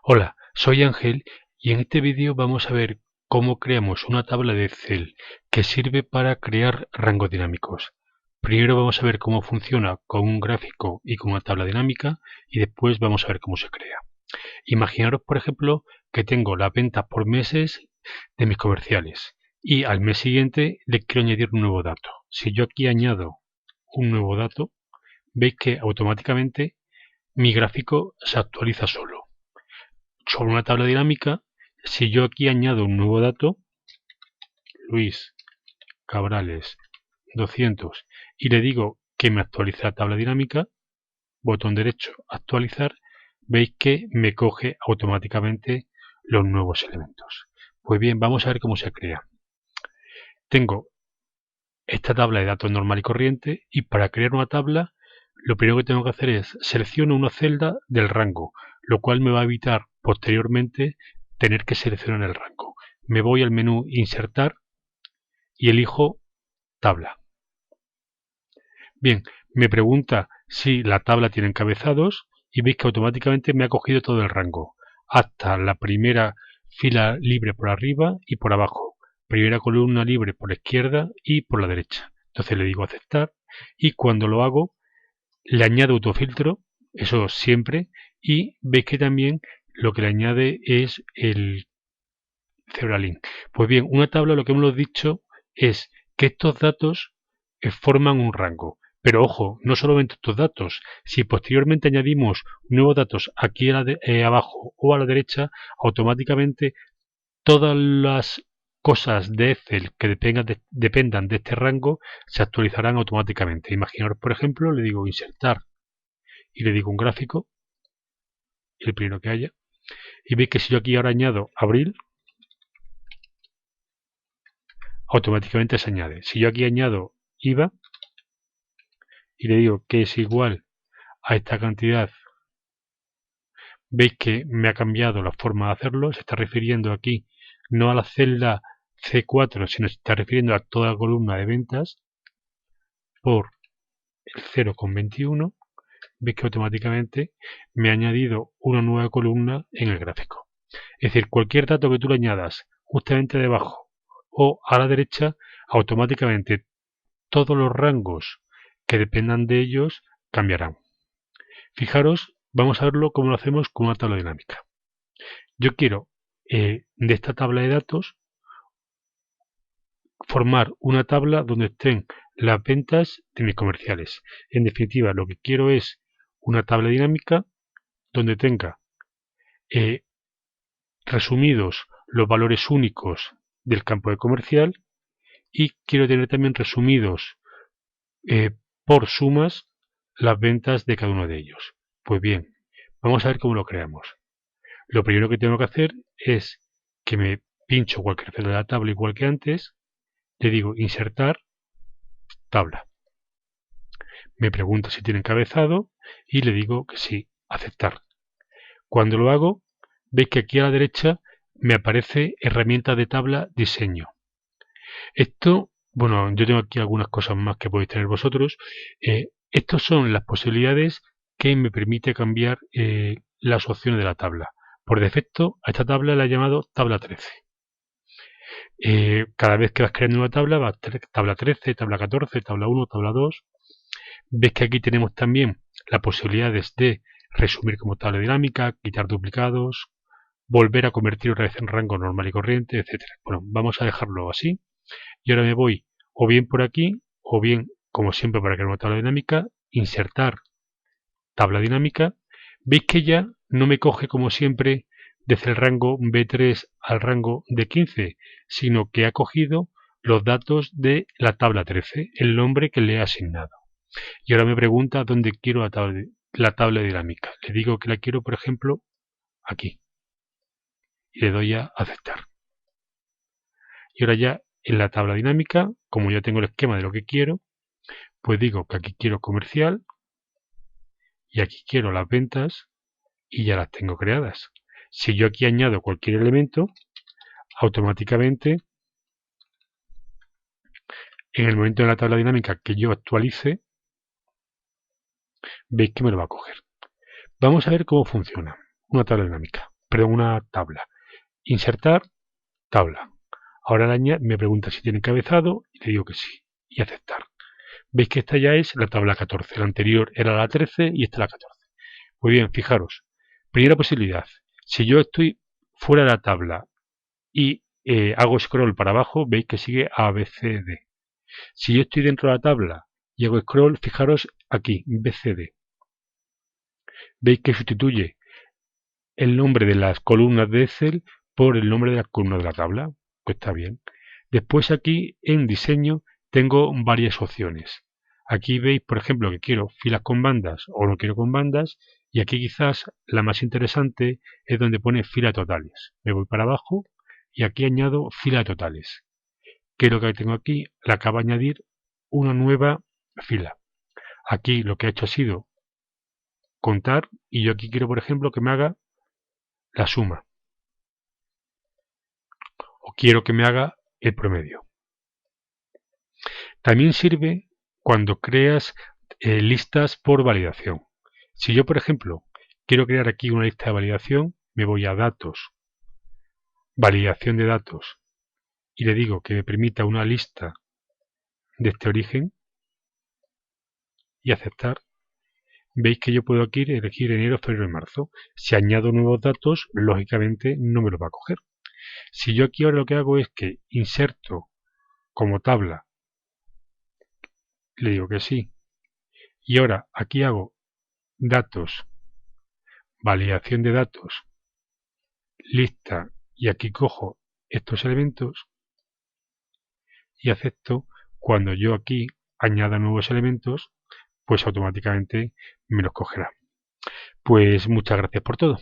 Hola, soy Ángel y en este vídeo vamos a ver cómo creamos una tabla de Excel que sirve para crear rangos dinámicos. Primero vamos a ver cómo funciona con un gráfico y con una tabla dinámica y después vamos a ver cómo se crea. Imaginaros, por ejemplo, que tengo las ventas por meses de mis comerciales y al mes siguiente le quiero añadir un nuevo dato. Si yo aquí añado un nuevo dato, veis que automáticamente mi gráfico se actualiza solo. Sobre una tabla dinámica, si yo aquí añado un nuevo dato, Luis Cabrales 200, y le digo que me actualice la tabla dinámica, botón derecho, actualizar, veis que me coge automáticamente los nuevos elementos. Pues bien, vamos a ver cómo se crea. Tengo esta tabla de datos normal y corriente y para crear una tabla lo primero que tengo que hacer es selecciono una celda del rango, lo cual me va a evitar posteriormente tener que seleccionar el rango. Me voy al menú Insertar y elijo Tabla. Bien, me pregunta si la tabla tiene encabezados y veis que automáticamente me ha cogido todo el rango, hasta la primera fila libre por arriba y por abajo, primera columna libre por la izquierda y por la derecha. Entonces le digo aceptar y cuando lo hago le añado autofiltro, eso siempre, y veis que también lo que le añade es el Zebralink. Pues bien, una tabla, lo que hemos dicho es que estos datos forman un rango. Pero ojo, no solamente estos datos. Si posteriormente añadimos nuevos datos aquí abajo o a la derecha, automáticamente todas las cosas de Excel que dependan de este rango se actualizarán automáticamente. Imaginaros, por ejemplo, le digo insertar y le digo un gráfico, el primero que haya, y veis que si yo aquí ahora añado abril, automáticamente se añade. Si yo aquí añado IVA y le digo que es igual a esta cantidad, veis que me ha cambiado la forma de hacerlo. Se está refiriendo aquí no a la celda C4, sino se está refiriendo a toda la columna de ventas por el 0,21. Veis que automáticamente me ha añadido una nueva columna en el gráfico. Es decir, cualquier dato que tú le añadas justamente debajo o a la derecha, automáticamente todos los rangos que dependan de ellos cambiarán. Fijaros, vamos a verlo cómo lo hacemos con una tabla dinámica. Yo quiero de esta tabla de datos formar una tabla donde estén las ventas de mis comerciales. En definitiva, lo que quiero es una tabla dinámica donde tenga eh, resumidos los valores únicos del campo de comercial y quiero tener también resumidos por sumas las ventas de cada uno de ellos. Pues bien, vamos a ver cómo lo creamos. Lo primero que tengo que hacer es que me pincho cualquier celda de la tabla igual que antes, le digo insertar tabla. Me pregunta si tiene encabezado y le digo que sí, aceptar. Cuando lo hago, veis que aquí a la derecha me aparece herramienta de tabla diseño. Esto, bueno, yo tengo aquí algunas cosas más que podéis tener vosotros. Estas son las posibilidades que me permite cambiar las opciones de la tabla. Por defecto, a esta tabla la he llamado tabla 13. Cada vez que vas creando una tabla, va tabla 13, tabla 14, tabla 1, tabla 2. Ves que aquí tenemos también las posibilidades de resumir como tabla dinámica, quitar duplicados, volver a convertir otra vez en rango normal y corriente, etcétera. Bueno, vamos a dejarlo así. Y ahora me voy o bien por aquí, o bien, como siempre para crear una tabla dinámica, insertar tabla dinámica. Veis que ya no me coge como siempre desde el rango B3 al rango de 15, sino que ha cogido los datos de la tabla 13, el nombre que le he asignado. Y ahora me pregunta dónde quiero la tabla dinámica. Le digo que la quiero, por ejemplo, aquí. Y le doy a aceptar. Y ahora ya en la tabla dinámica, como ya tengo el esquema de lo que quiero, pues digo que aquí quiero comercial y aquí quiero las ventas y ya las tengo creadas. Si yo aquí añado cualquier elemento, automáticamente en el momento de la tabla dinámica que yo actualice, veis que me lo va a coger. Vamos a ver cómo funciona una tabla dinámica. perdón, una tabla. Insertar tabla. Ahora me pregunta si tiene encabezado y le digo que sí. Y aceptar. Veis que esta ya es la tabla 14. La anterior era la 13 y esta la 14. Muy bien, fijaros. Primera posibilidad. Si yo estoy fuera de la tabla y hago scroll para abajo, veis que sigue A, B, C, D. Si yo estoy dentro de la tabla y hago scroll, fijaros aquí, B, C, D. Veis que sustituye el nombre de las columnas de Excel por el nombre de las columnas de la tabla. Pues está bien. Después aquí en diseño tengo varias opciones. Aquí veis, por ejemplo, que quiero filas con bandas o no quiero con bandas. Y aquí quizás la más interesante es donde pone fila totales. Me voy para abajo y aquí añado fila totales. ¿Qué es lo que tengo aquí? Le acabo de añadir una nueva fila. Aquí lo que he hecho ha sido contar y yo aquí quiero, por ejemplo, que me haga la suma. O quiero que me haga el promedio. También sirve cuando creas listas por validación. Si yo, por ejemplo, quiero crear aquí una lista de validación, me voy a datos, validación de datos, y le digo que me permita una lista de este origen y aceptar. Veis que yo puedo aquí elegir enero, febrero y marzo. Si añado nuevos datos, lógicamente no me los va a coger. Si yo aquí ahora lo que hago es que inserto como tabla, le digo que sí, y ahora aquí hago datos, validación de datos, lista, y aquí cojo estos elementos y acepto, cuando yo aquí añada nuevos elementos, pues automáticamente me los cogerá. Pues muchas gracias por todo.